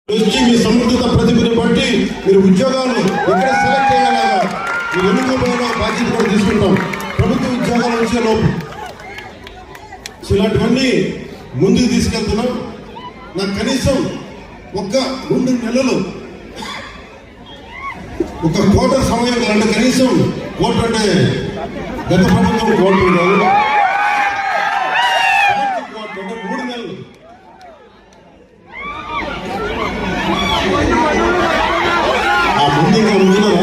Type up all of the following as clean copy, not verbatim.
వచ్చి మీ సమర్థత ప్రతిభను బట్టి మీరు ఉద్యోగాలు ఇక్కడ సెలెక్ట్ అయ్యేలాగా మీరు ఎన్నుకోబోయిన బాధ్యత కూడా తీసుకుంటాం. ప్రభుత్వ ఉద్యోగాలు వచ్చే లోపు ఇలాంటివన్నీ ముందుకు తీసుకెళ్తున్నాం. నాకు కనీసం ఒక 2 నెలలు ఒక క్వార్టర్ సమయం అంటే కనీసం కోర్టు అంటే గత ప్రభుత్వం కోర్టు కాదు, 3 నెలలు ఆ ముందు ఇంకా ఉంటున్నారా?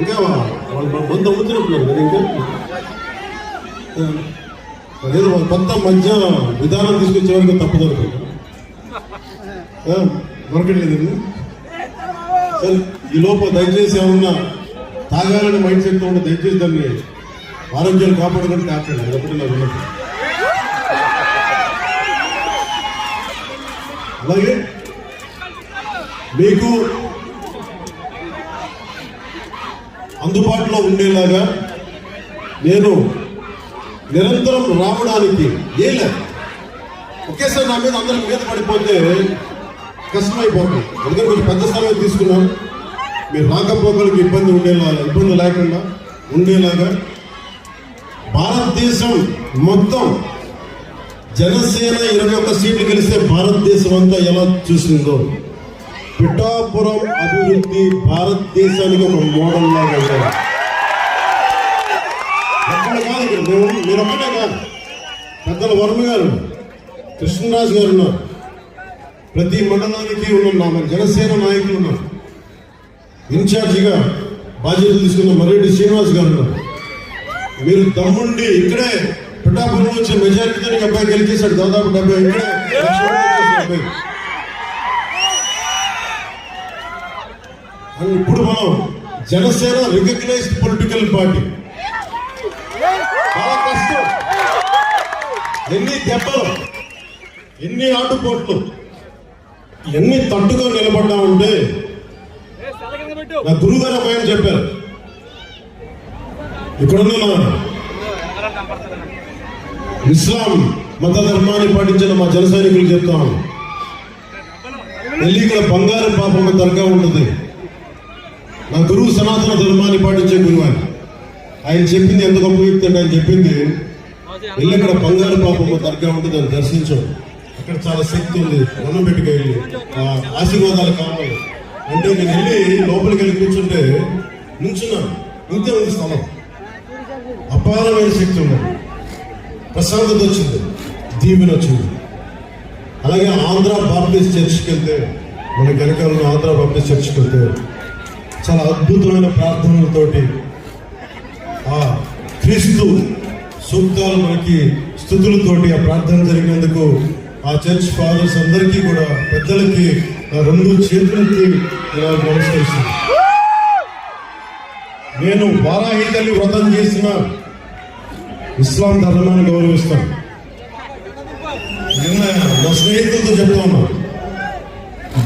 ఇంకా వాళ్ళు మంది అమ్ముతున్నట్టున్నారు కదా. ఇంకా ఏదో కొత్త మధ్య విధానం తీసుకొచ్చేవారికి తప్పదు దొరకట్లేదు. సరే, ఈ లోపల దయచేసి ఏమన్నా తాగాలని మైండ్ సెట్తో ఉంటే దయచేసి దాన్ని ఆరోగ్యాన్ని కాపాడుకొని కాకండి. అదొకటి నాకు ఉన్నది. అలాగే మీకు అందుబాటులో ఉండేలాగా నేను నిరంతరం రావడానికి లేదు. ఒకేసారి నా మీద అందరం మీద పడిపోతే కష్టమైపోతుంది. అందుకని కొంచెం పెద్ద స్థలం తీసుకున్నాం. మీరు రాకపోకలకి ఇబ్బంది లేకుండా ఉండేలాగా భారతదేశం మొత్తం జనసేన 21 సీట్లు గెలిస్తే భారతదేశం అంతా ఎలా చూసిందో పిఠాపురం అభివృద్ధి భారతదేశానికి ఒక మోడల్ లాగా ఉండాలి. ఎక్కడ కాదు, మీరు ఒక్కటే కాదు, పెద్దల వర్మ గారు, కృష్ణరాజు గారు ఉన్నారు, ప్రతి మండలానికి ఉన్న మన జనసేన నాయకులు ఉన్నారు, ఇన్ఛార్జిగా బాధ్యతలు తీసుకున్న మర్రెడ్డి శ్రీనివాస్ గారు ఉన్నారు. మీరు దమ్ముండి ఇక్కడే పిఠాపురం వచ్చే మెజారిటీతో అబ్బాయి గెలిచేశాడు. దాదాపు 70 ఇక్కడే ఇప్పుడు మనం జనసేన రికగ్నైజ్డ్ పొలిటికల్ పార్టీ. చాలా కష్టం, ఎన్ని దెబ్బలు, ఎన్ని ఆటుపోట్లు, ఎన్ని తట్టుగా నిలబడ్డామంటే నా గురుగారు అబ్బాయి చెప్పారు. ఇక్కడున్న ఇస్లాం మత ధర్మాన్ని పాటించిన మా జన సైనికులు చెప్తాను, వెళ్ళి ఇక్కడ బంగారు పాపమ్మ దర్గా ఉంటుంది. నా గురువు సనాతన ధర్మాన్ని పాటించే గురువు ఆయన చెప్పింది ఎంత గొప్ప వ్యక్తి అంటే ఆయన చెప్పింది, వెళ్ళి ఇక్కడ బంగారు పాపమ్మ దర్గా ఉంటుంది, దాన్ని దర్శించు, అక్కడ చాలా శక్తి ఉంది, రుణం పెట్టుకు వెళ్ళి ఆశీర్వాదాలు కావాలి అంటే నేను వెళ్ళి లోపలికి వెళ్ళి కూర్చుంటే నుంచున్నాను. ఇంతే ఉంది స్థలం, అపారమైన శక్తి ఉన్నది, ప్రశాంతత వచ్చింది, దీవెన వచ్చింది. అలాగే ఆంధ్ర బాప్టిస్ట్ చర్చ్కి వెళ్తే, మన వెనకాల ఆంధ్ర బాప్టిస్ట్ చర్చ్కి వెళ్తే చాలా అద్భుతమైన ప్రార్థనలతోటి ఆ క్రీస్తు సూక్తాలు మనకి స్తుతులతోటి ఆ ప్రార్థన జరిగినందుకు ఆ చర్చ్ ఫాదర్స్ అందరికీ కూడా పెద్దలకి 2 చేతులకి నమస్కరిస్తుంది. నేను వారాహి తల్లి వ్రతం చేసిన ఇస్లాం ధర్మాన్ని గౌరవిస్తాను. నిన్న మా స్నేహితులతో చెప్తా ఉన్నా,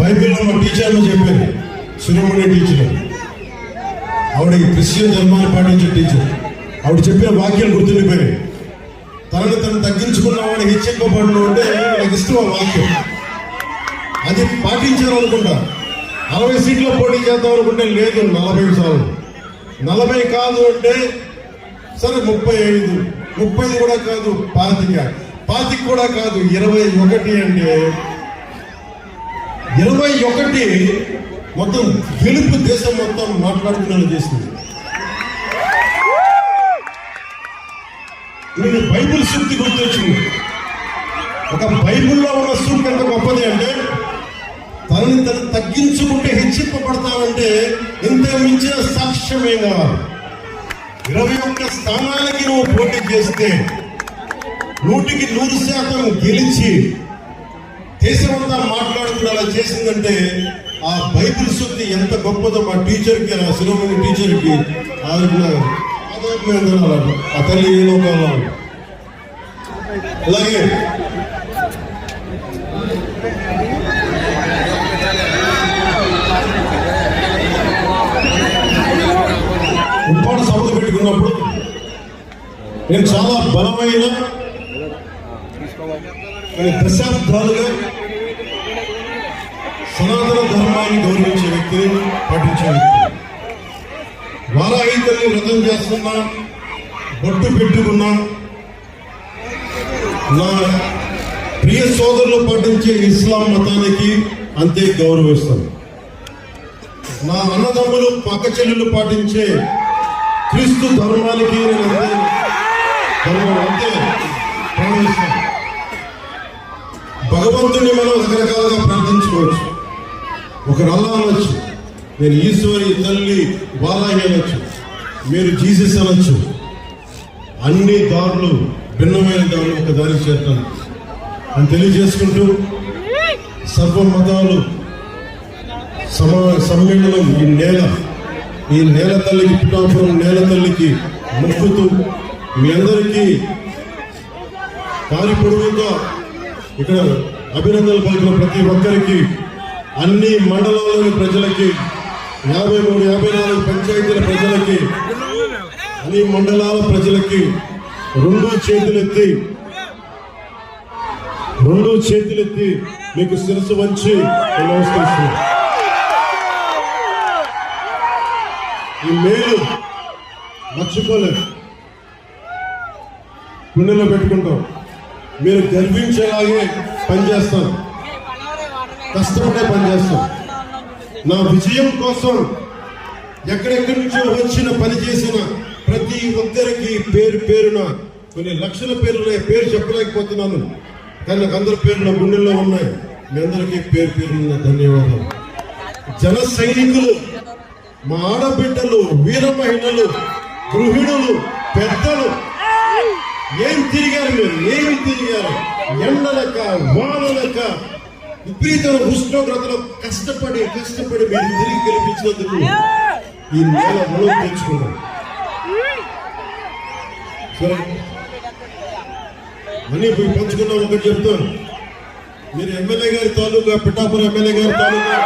బైబిల్లో మా టీచర్లు చెప్పారు, శిరోమణి టీచర్, ఆవిడ క్రిస్టియన్ ధర్మాన్ని పాటించే టీచర్. ఆవిడ చెప్పిన వాక్యాలు గుర్తుండిపోయాయి. తను తగ్గించుకున్నవాడు హెచ్చింపబడును అంటే నాకు ఇష్టం ఆ వాక్యం. అది పాటించారు అనుకుంటా. 60 సీట్లో పోటీ చేద్దాం అనుకుంటే లేదు, 40 సార్లు, 40 కాదు అంటే సరే 35, 30 కూడా కాదు, 25 కూడా కాదు, 21 అంటే 21 మొత్తం గెలుపు దేశం మొత్తం మాట్లాడుకునేలా చేసింది. నేను బైబిల్ సూక్తి గుర్తొచ్చింది. ఒక బైబిల్లో ఉన్న సూక్తి ఎంత గొప్పది అంటే, తనని తగ్గించుకుంటే హెచ్చింపబడతామంటే ఇంత మించిన సాక్ష్యమే కావాలి. 21 స్థానాలకి నువ్వు పోటీ చేస్తే 100కి 100% గెలిచి దేశమంతా మాట్లాడుకునేలా చేసిందంటే ఆ బైబిల్ సూక్తి ఎంత గొప్పదో మా టీచర్కి, ఆ శిరోమణి టీచర్కి ఆ తల్లి ఏ లోకంలో. అలాగే పెట్టుకున్నప్పుడు నేను చాలా బలమైన దశాబ్దాలుగా సనాతన ధర్మాన్ని గౌరవించే వ్యక్తిని, పాటించే వ్యక్తి. వారాహి తల్లి వ్రతం చేస్తున్నా, బొట్టు పెట్టుకున్నా, నా ప్రియ సోదరులు పాటించే ఇస్లాం మతానికి అంతే గౌరవిస్తాను. నా అన్నదమ్ములు పక్క చెల్లెలు పాటించే క్రీస్తు ధర్మానికి నేను అంతే గౌరవిస్తాను. భగవంతుని మనం రకరకాలుగా ప్రార్థించుకోవచ్చు. ఒకరు అల్లా అనొచ్చు, నేను ఈశ్వరి తల్లి వారాహి అనొచ్చు, మీరు జీసస్ అనొచ్చు. అన్ని దారులు భిన్నమైన దారులు ఒక దారి చేస్తాను అని తెలియజేసుకుంటూ, సర్వ మతాలు సమ్మేళనం ఈ నేల తల్లికి, పిఠాపురం నేల తల్లికి మొక్కుతూ మీ అందరికీ కాలి పొడుగుగా ఇక్కడ అభినందనలు పలికిన ప్రతి ఒక్కరికి, అన్ని మండలాల్లోని ప్రజలకి, 53, 54 పంచాయతీల ప్రజలకి, అన్ని మండలాల ప్రజలకి రెండు చేతులెత్తి మీకు శిరస్సు వంచి నమస్కరిస్తున్నాను. ఈ మేలు మర్చిపోలేదు, పుణ్యంలో పెట్టుకుంటాం. మీరు గర్వించేలాగే పనిచేస్తాను, కష్టపడే పనిచేస్తాం. నా విజయం కోసం ఎక్కడెక్కడి నుంచో వచ్చిన పని చేసిన ప్రతి ఒక్కరికి పేరు పేరున కొన్ని లక్షల పేరు చెప్పలేకపోతున్నాను, కానీ నాకు అందరి పేర్లు నా గుండెల్లో ఉన్నాయి. మీ అందరికీ పేరు పేరున ధన్యవాదాలు. జన సైనికులు, మా ఆడబిడ్డలు, వీర మహిళలు, గృహిణులు, పెద్దలు ఏం తిరిగారు, మీరు ఏమి తిరిగారు. ఎండలక వానలక విపరీతమైన ఉష్ణోగ్రతలో కష్టపడి మీరు తిరిగి గెలిపించినందుకు ఈ నేల మనం తెచ్చుకున్నాం. సరే, అన్ని పంచుకున్నాం. ఒకటి చెప్తాను, మీరు ఎమ్మెల్యే గారి తాలూకా, పిఠాపురం ఎమ్మెల్యే గారి తాలూకా